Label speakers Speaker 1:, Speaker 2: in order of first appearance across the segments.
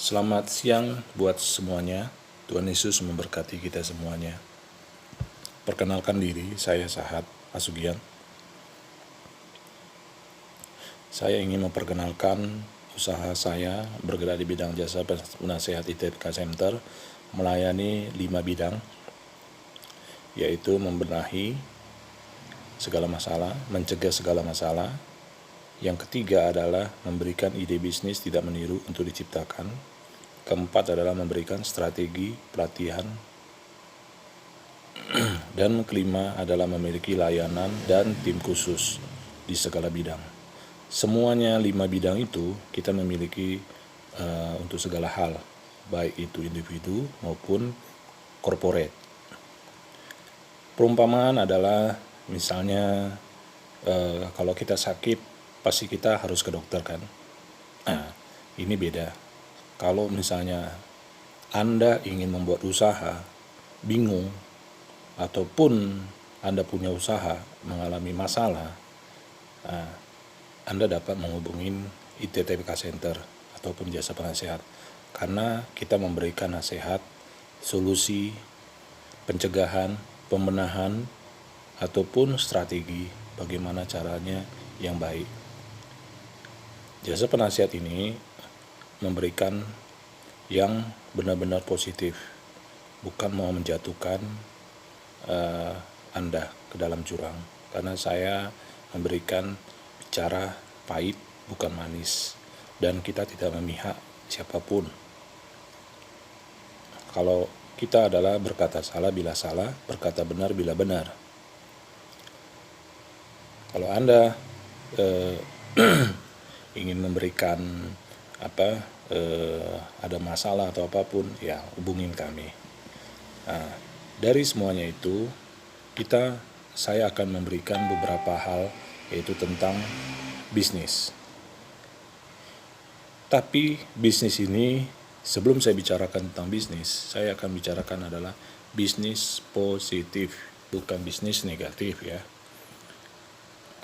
Speaker 1: Selamat siang buat semuanya. Tuhan Yesus memberkati kita semuanya. Perkenalkan diri, saya Sahat Asugian. Saya ingin memperkenalkan usaha saya bergerak di bidang jasa penasehat ITPK Center, melayani 5 bidang, yaitu membenahi segala masalah, mencegah segala masalah. Yang ketiga adalah memberikan ide bisnis tidak meniru untuk diciptakan. Keempat adalah memberikan strategi pelatihan. Dan kelima adalah memiliki layanan dan tim khusus di segala bidang. Semuanya 5 bidang itu kita memiliki untuk segala hal, baik itu individu maupun corporate. Perumpamaan adalah misalnya kalau kita sakit pasti kita harus ke dokter kan. Nah, ini beda. Kalau misalnya Anda ingin membuat usaha, bingung, ataupun Anda punya usaha mengalami masalah, Anda dapat menghubungi ITTPK Center ataupun jasa penasehat, karena kita memberikan nasihat, solusi, pencegahan, pembenahan, ataupun strategi bagaimana caranya yang baik. Jasa penasihat ini memberikan yang benar-benar positif, bukan mau menjatuhkan Anda ke dalam jurang, karena saya memberikan bicara pahit bukan manis, dan kita tidak memihak siapapun. Kalau kita adalah berkata salah bila salah, berkata benar bila benar. Kalau Anda ingin memberikan ada masalah atau apapun, ya hubungin kami. Nah, dari semuanya itu saya akan memberikan beberapa hal, yaitu tentang bisnis. Tapi bisnis ini, sebelum saya bicarakan tentang bisnis, saya akan bicarakan adalah bisnis positif, bukan bisnis negatif ya.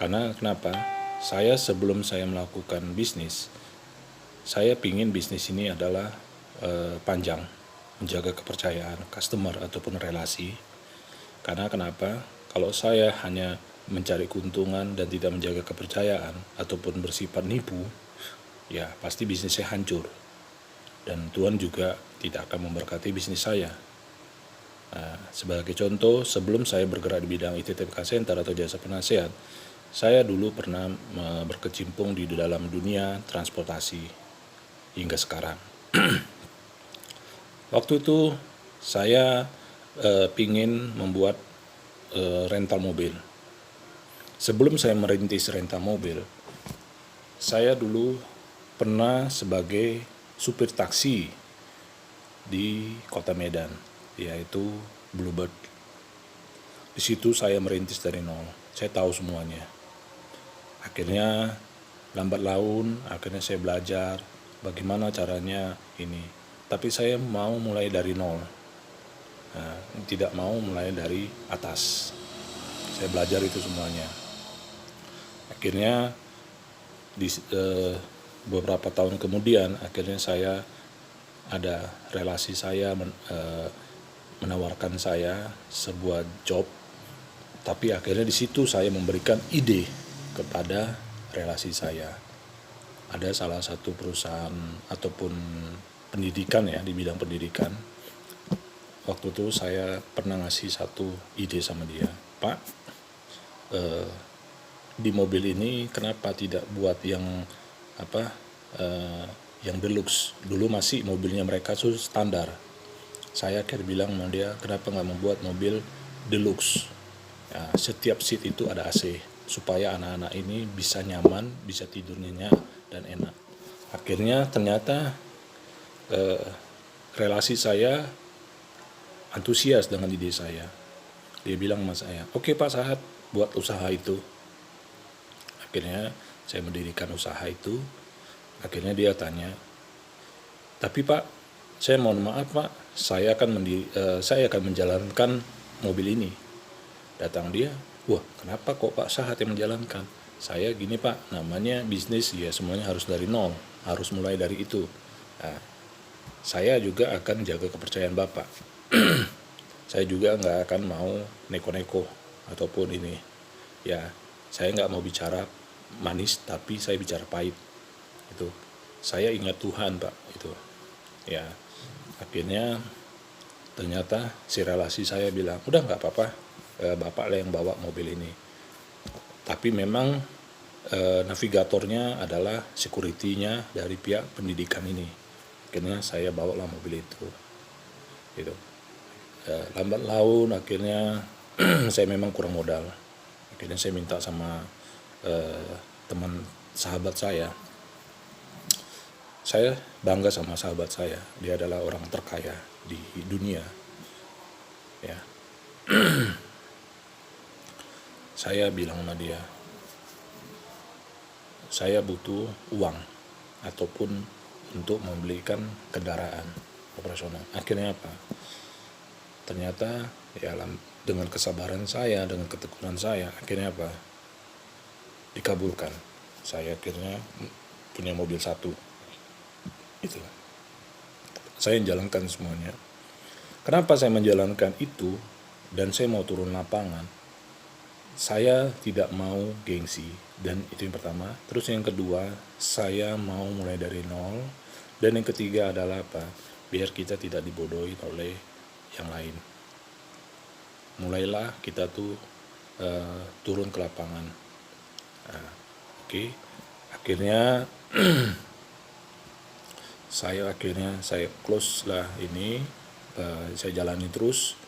Speaker 1: Karena kenapa? Saya sebelum saya melakukan bisnis, saya pingin bisnis ini adalah panjang, menjaga kepercayaan customer ataupun relasi. Karena kenapa? Kalau saya hanya mencari keuntungan dan tidak menjaga kepercayaan ataupun bersifat nipu, ya pasti bisnis saya hancur. Dan Tuhan juga tidak akan memberkati bisnis saya. Nah, sebagai contoh, sebelum saya bergerak di bidang ITTPK Center atau jasa penasehat, saya dulu pernah berkecimpung di dalam dunia transportasi hingga sekarang. Waktu itu saya pingin membuat rental mobil. Sebelum saya merintis rental mobil, saya dulu pernah sebagai supir taksi di Kota Medan, yaitu Bluebird. Di situ saya merintis dari nol. Saya tahu semuanya. Akhirnya lambat laun, akhirnya saya belajar bagaimana caranya ini. Tapi saya mau mulai dari nol. Nah, tidak mau mulai dari atas. Saya belajar itu semuanya. Akhirnya di beberapa tahun kemudian, akhirnya saya ada relasi saya menawarkan saya sebuah job. Tapi akhirnya di situ saya memberikan ide kepada relasi saya. Ada salah satu perusahaan ataupun pendidikan ya, di bidang pendidikan. Waktu itu saya pernah ngasih satu ide sama dia, Pak, di mobil ini kenapa tidak buat yang yang deluxe. Dulu masih mobilnya mereka tuh standar. Saya akhirnya bilang sama dia, kenapa nggak membuat mobil deluxe? Ya, setiap seat itu ada AC supaya anak-anak ini bisa nyaman, bisa tidur nyenyak dan enak. Akhirnya ternyata relasi saya antusias dengan ide saya. Dia bilang sama saya, oke Pak Sahat, buat usaha itu. Akhirnya saya mendirikan usaha itu. Akhirnya dia tanya, tapi Pak, saya mohon maaf Pak, saya akan menjalankan mobil ini. Datang dia, wah kenapa kok Pak Sahat yang menjalankan? Saya gini Pak, namanya bisnis ya, semuanya harus dari nol, harus mulai dari itu. Nah, saya juga akan jaga kepercayaan Bapak. Saya juga nggak akan mau neko-neko ataupun ini. Ya, saya nggak mau bicara manis, tapi saya bicara pahit. Itu, saya ingat Tuhan, Pak. Itu, ya. Akhirnya ternyata si relasi saya bilang, udah nggak apa-apa, Bapak lah yang bawa mobil ini. Tapi memang navigatornya adalah security-nya dari pihak pendidikan ini. Akhirnya saya bawa lah mobil itu. Gitu. Lambat laun akhirnya saya memang kurang modal. Akhirnya saya minta sama teman sahabat saya. Saya bangga sama sahabat saya. Dia adalah orang terkaya di dunia. Ya. Saya bilang sama dia, saya butuh uang ataupun untuk membelikan kendaraan operasional. Akhirnya apa? Ternyata ya dengan kesabaran saya, dengan ketekunan saya, akhirnya apa? Dikabulkan. Saya akhirnya punya mobil satu. Itu. Saya menjalankan semuanya. Kenapa saya menjalankan itu dan saya mau turun lapangan? Saya tidak mau gengsi, dan itu yang pertama. Terus yang kedua, saya mau mulai dari nol. Dan yang ketiga adalah apa? Biar kita tidak dibodohi oleh yang lain. Mulailah kita tuh turun ke lapangan. Oke. Akhirnya saya close lah ini, saya jalani terus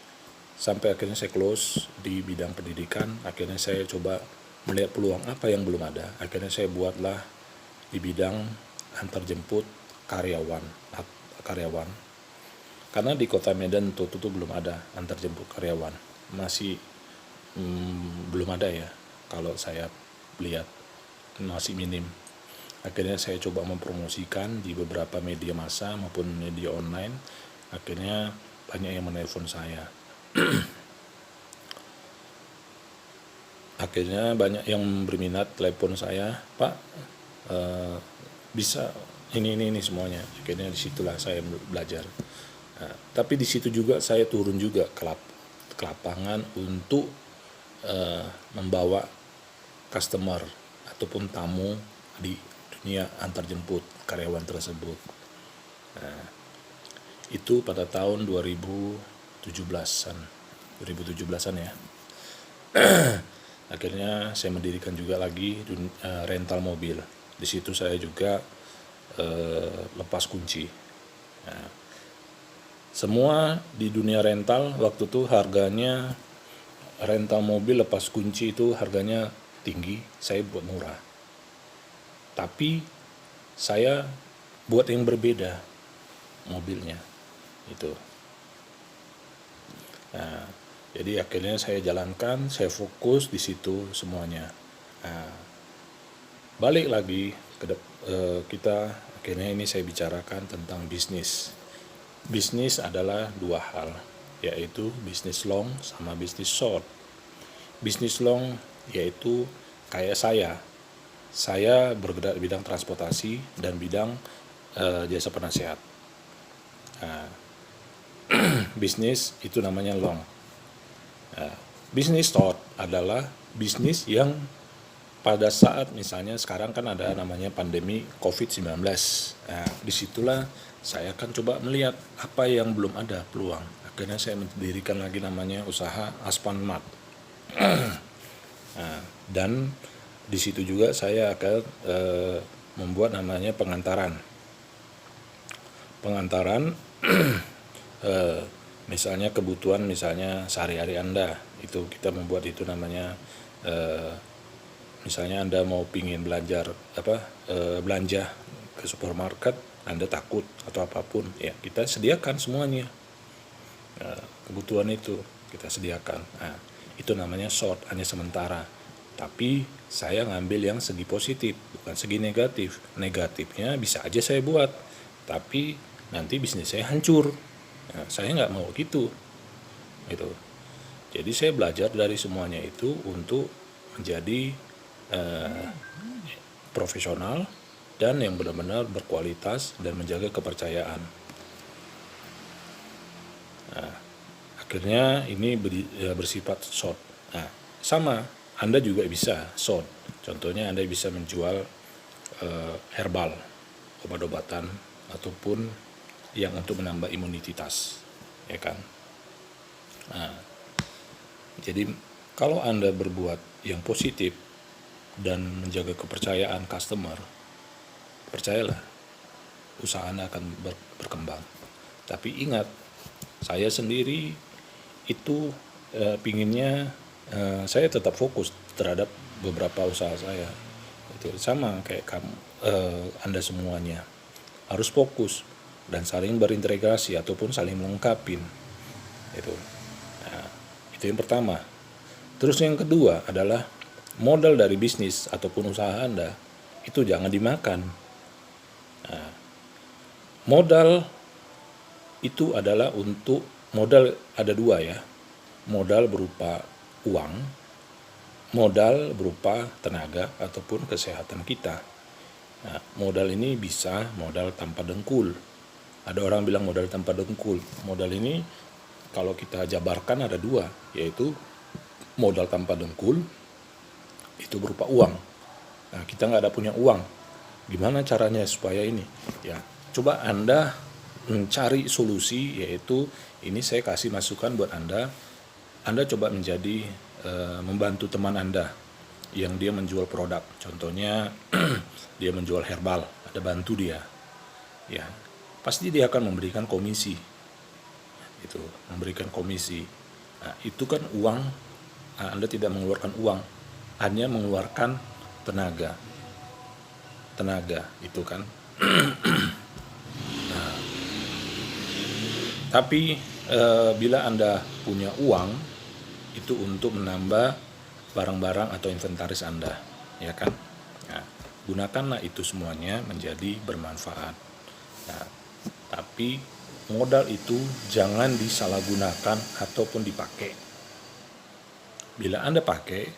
Speaker 1: sampai akhirnya saya close di bidang pendidikan. Akhirnya saya coba melihat peluang apa yang belum ada. Akhirnya saya buatlah di bidang antar jemput karyawan. Karena di Kota Medan itu belum ada antar jemput karyawan, masih belum ada ya, kalau saya lihat masih minim. Akhirnya saya coba mempromosikan di beberapa media massa maupun media online. Akhirnya banyak yang menelpon saya. Akhirnya banyak yang berminat telepon saya, Pak, bisa ini semuanya. Akhirnya disitulah saya belajar. Nah, tapi di situ juga saya turun juga ke lapangan untuk membawa customer ataupun tamu di dunia antar jemput karyawan tersebut. Nah, itu pada tahun 2017-an ya. Akhirnya saya mendirikan juga lagi rental mobil. Di situ saya juga lepas kunci. Nah, semua di dunia rental waktu itu harganya, rental mobil lepas kunci itu harganya tinggi, saya buat murah. Tapi saya buat yang berbeda mobilnya itu. Nah, jadi akhirnya saya jalankan, saya fokus di situ semuanya. Nah, balik lagi kita akhirnya ini saya bicarakan tentang bisnis. Bisnis adalah dua hal, yaitu bisnis long sama bisnis short. Bisnis long yaitu kayak saya bergerak di bidang transportasi dan bidang jasa penasehat. Nah, bisnis itu namanya long. Nah, bisnis short adalah bisnis yang pada saat misalnya sekarang kan ada namanya pandemi COVID-19. Nah, disitulah saya akan coba melihat apa yang belum ada peluang. Akhirnya saya mendirikan lagi namanya usaha Aspan Mart. Nah, dan di situ juga saya akan membuat namanya pengantaran. Misalnya kebutuhan misalnya sehari-hari Anda itu kita membuat itu namanya misalnya Anda mau pingin belanja ke supermarket, Anda takut atau apapun ya, kita sediakan semuanya. Kebutuhan itu kita sediakan. Nah, itu namanya short, hanya sementara. Tapi saya ngambil yang segi positif, bukan segi negatif. Negatifnya bisa aja saya buat, tapi nanti bisnis saya hancur. Nah, saya nggak mau gitu. Jadi saya belajar dari semuanya itu untuk menjadi profesional dan yang benar-benar berkualitas dan menjaga kepercayaan. Nah, akhirnya ini bersifat short. Nah, sama, Anda juga bisa short. Contohnya Anda bisa menjual herbal, obat-obatan, ataupun yang untuk menambah imunitas, ya kan. Nah, jadi kalau Anda berbuat yang positif dan menjaga kepercayaan customer, percayalah usaha Anda akan berkembang. Tapi ingat, saya sendiri itu pinginnya saya tetap fokus terhadap beberapa usaha saya. Itu sama kayak kamu, Anda semuanya harus fokus dan saling berintegrasi ataupun saling melengkapi. Itu. Nah, itu yang pertama. Terus yang kedua adalah modal dari bisnis ataupun usaha Anda itu jangan dimakan. Nah, modal itu adalah untuk modal ada dua ya. Modal berupa uang, modal berupa tenaga ataupun kesehatan kita. Nah, modal ini bisa modal tanpa dengkul. Ada orang bilang modal tanpa dengkul. Modal ini kalau kita jabarkan ada dua, yaitu modal tanpa dengkul itu berupa uang. Nah, kita nggak ada punya uang. Gimana caranya supaya ini? Ya, coba Anda mencari solusi, yaitu ini saya kasih masukan buat Anda. Anda coba menjadi membantu teman Anda yang dia menjual produk. Contohnya dia menjual herbal, ada bantu dia. Ya, pasti dia akan memberikan komisi. Itu, memberikan komisi. Nah, itu kan uang. Anda tidak mengeluarkan uang, hanya mengeluarkan tenaga. Tenaga itu kan. Nah, tapi bila Anda punya uang itu untuk menambah barang-barang atau inventaris Anda, ya kan? Nah, gunakanlah itu semuanya menjadi bermanfaat. Nah, tapi modal itu jangan disalahgunakan ataupun dipakai. Bila Anda pakai,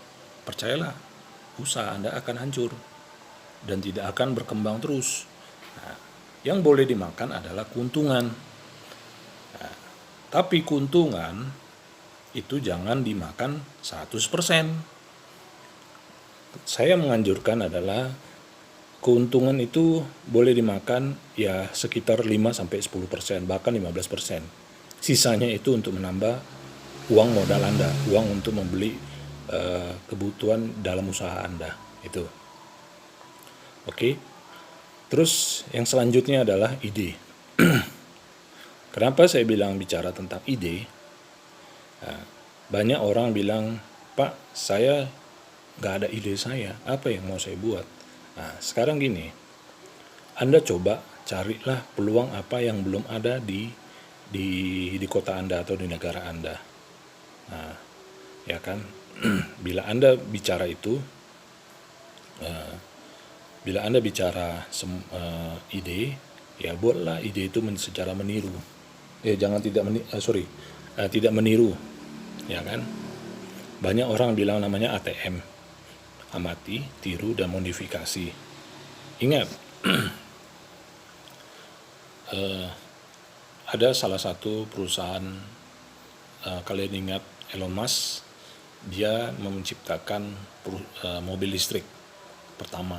Speaker 1: percayalah, usaha Anda akan hancur dan tidak akan berkembang terus. Nah, yang boleh dimakan adalah keuntungan. Nah, tapi keuntungan itu jangan dimakan 100%. Saya menganjurkan adalah keuntungan itu boleh dimakan ya sekitar 5-10%, bahkan 15%. Sisanya itu untuk menambah uang modal Anda, uang untuk membeli kebutuhan dalam usaha Anda. Itu. Oke. Terus yang selanjutnya adalah ide. Kenapa saya bilang bicara tentang ide? Nah, banyak orang bilang, Pak, saya nggak ada ide saya. Apa yang mau saya buat? Nah, sekarang gini, Anda coba carilah peluang apa yang belum ada di kota Anda atau di negara Anda. Nah, ya kan, bila Anda bicara itu, bila Anda bicara ide, ya buatlah ide itu secara meniru. Jangan tidak meniru, ya kan. Banyak orang bilang namanya ATM, amati, tiru, dan modifikasi. Ingat, ada salah satu perusahaan, kalian ingat Elon Musk, dia menciptakan mobil listrik pertama,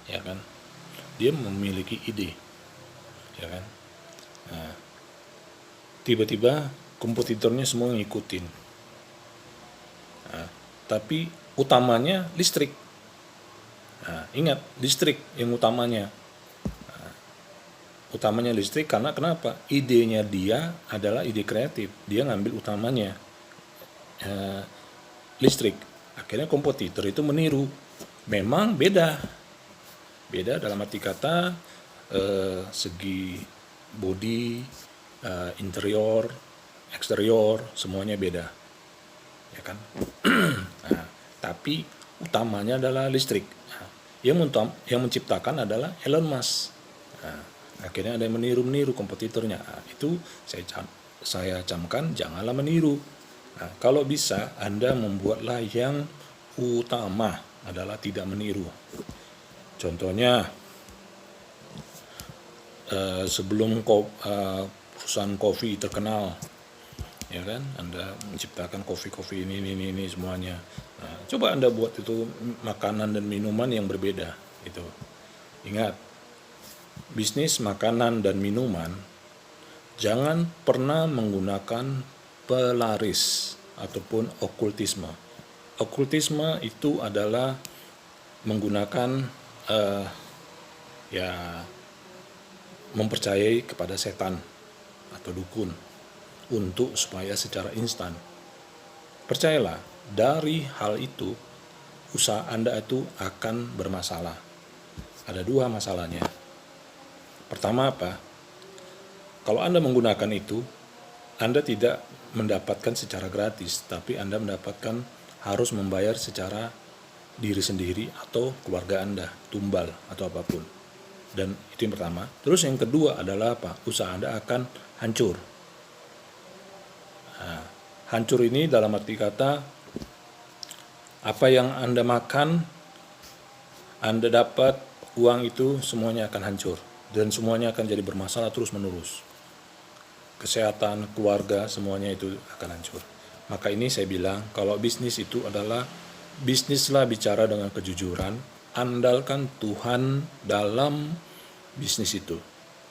Speaker 1: ya kan. Dia memiliki ide, ya kan. Nah, tiba-tiba kompetitornya semua ngikutin. Nah, tapi utamanya listrik. Nah, ingat, listrik yang utamanya. Utamanya listrik karena kenapa? Idenya dia adalah ide kreatif. Dia ngambil utamanya listrik. Akhirnya kompetitor itu meniru. Memang beda dalam arti kata segi body, interior, eksterior, semuanya beda, ya kan. Nah, tapi utamanya adalah listrik. Nah, yang menciptakan adalah Elon Musk. Nah, akhirnya ada yang meniru kompetitornya. Nah, itu saya camkan, janganlah meniru. Nah, kalau bisa Anda membuatlah yang utama adalah tidak meniru. Contohnya, sebelum perusahaan kopi terkenal ya kan? Anda menciptakan kopi ini semuanya. Nah, coba Anda buat itu makanan dan minuman yang berbeda itu. Ingat, bisnis makanan dan minuman jangan pernah menggunakan pelaris ataupun okultisme. Okultisme itu adalah menggunakan ya mempercayai kepada setan atau dukun untuk supaya secara instan. Percayalah, dari hal itu usaha Anda itu akan bermasalah. Ada dua masalahnya. Pertama apa? Kalau Anda menggunakan itu, Anda tidak mendapatkan secara gratis, tapi Anda mendapatkan harus membayar secara diri sendiri atau keluarga Anda, tumbal atau apapun. Dan itu yang pertama. Terus yang kedua adalah apa? Usaha Anda akan hancur. Nah, hancur ini dalam arti kata, apa yang Anda makan, Anda dapat uang itu semuanya akan hancur. Dan semuanya akan jadi bermasalah terus menerus. Kesehatan, keluarga, semuanya itu akan hancur. Maka ini saya bilang, kalau bisnis itu adalah, bisnislah bicara dengan kejujuran, andalkan Tuhan dalam bisnis itu.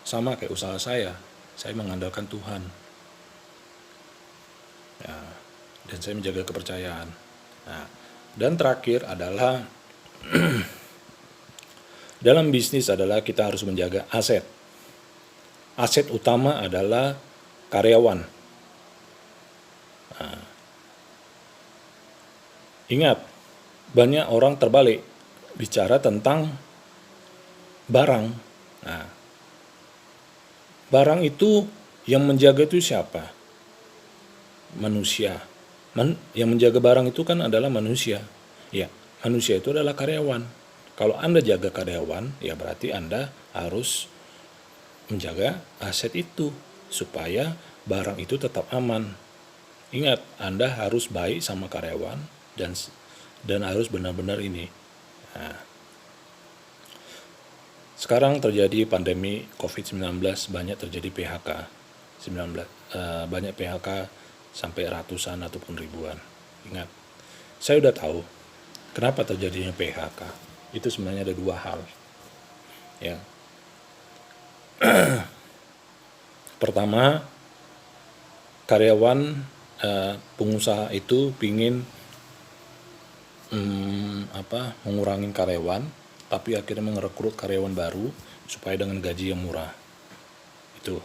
Speaker 1: Sama kayak usaha saya mengandalkan Tuhan. Ya, dan saya menjaga kepercayaan. Nah, dan terakhir adalah dalam bisnis adalah kita harus menjaga aset. Aset utama adalah karyawan. Nah, ingat, banyak orang terbalik bicara tentang barang. Nah, barang itu yang menjaga itu siapa? Manusia. Yang menjaga barang itu kan adalah manusia. Ya, manusia itu adalah karyawan. Kalau Anda jaga karyawan, ya berarti Anda harus menjaga aset itu supaya barang itu tetap aman. Ingat, Anda harus baik sama karyawan dan harus benar-benar ini. Nah, sekarang terjadi pandemi COVID-19, banyak terjadi PHK. Banyak PHK sampai ratusan ataupun ribuan. Ingat, saya udah tahu kenapa terjadinya PHK. Itu sebenarnya ada dua hal. Ya. Pertama, karyawan pengusaha itu pingin mengurangi karyawan, tapi akhirnya merekrut karyawan baru supaya dengan gaji yang murah. Itu.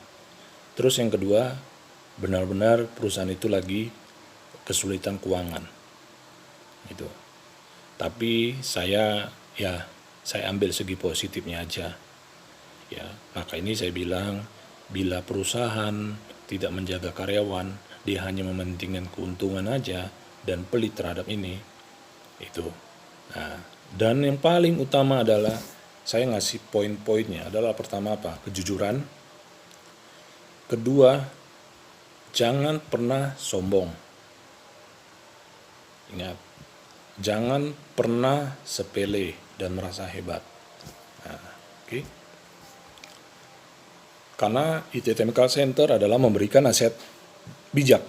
Speaker 1: Terus yang kedua, benar-benar perusahaan itu lagi kesulitan keuangan. Itu. Tapi saya ambil segi positifnya aja. Ya, maka ini saya bilang, bila perusahaan tidak menjaga karyawan, dia hanya mementingkan keuntungan aja dan pelit terhadap ini, itu. Nah, dan yang paling utama adalah saya ngasih poin-poinnya adalah pertama apa? Kejujuran. Kedua, jangan pernah sombong. Ingat, jangan pernah sepele dan merasa hebat. Nah, oke. Karena IT Technical Center adalah memberikan aset bijak.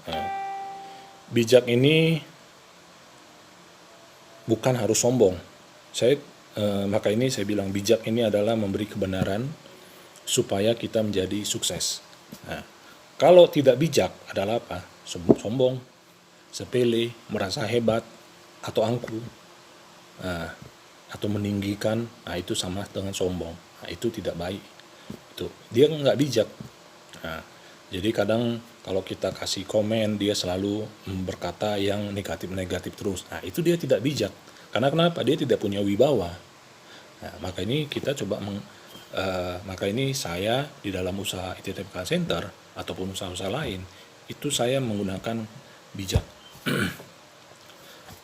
Speaker 1: Nah, bijak ini bukan harus sombong. Maka ini saya bilang bijak ini adalah memberi kebenaran supaya kita menjadi sukses. Nah, kalau tidak bijak adalah apa? Sombong, sepele, merasa hebat, atau angkuh, atau meninggikan. Nah, itu sama dengan sombong. Nah, itu tidak baik. Itu dia nggak bijak. Nah, jadi kadang kalau kita kasih komen, dia selalu berkata yang negatif-negatif terus. Nah, itu dia tidak bijak. Karena kenapa? Dia tidak punya wibawa. Nah, maka ini kita coba maka ini saya di dalam usaha IT Technical Center ataupun usaha-usaha lain, itu saya menggunakan bijak.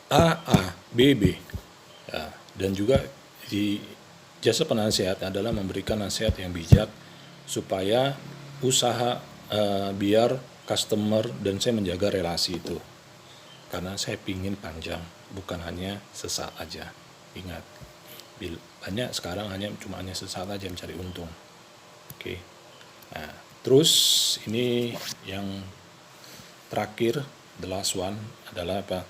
Speaker 1: A, B, B. Ya, dan juga di jasa penasehat adalah memberikan nasihat yang bijak supaya usaha biar customer dan saya menjaga relasi itu. Karena saya pingin panjang, bukan hanya sesaat aja. Ingat, banyak sekarang hanya sesaat aja mencari untung. Oke. Nah, Terus ini yang terakhir, the last one adalah apa?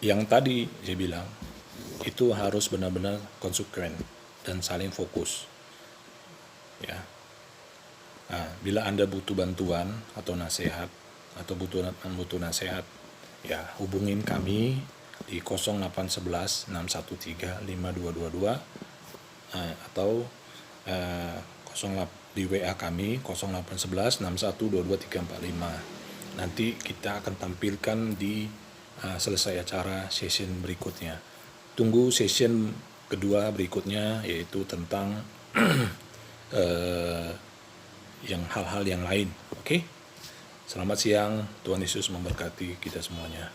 Speaker 1: Yang tadi saya bilang, itu harus benar-benar konsekuen dan saling fokus. Ya. Nah, bila Anda butuh bantuan atau nasihat atau butuh nasihat, ya hubungin kami di 0811 613 5222 atau 08 di WA kami 0811 6122 345. Nanti kita akan tampilkan di selesai acara session berikutnya. Tunggu session kedua berikutnya, yaitu tentang yang hal-hal yang lain. Oke? Selamat siang, Tuhan Yesus memberkati kita semuanya.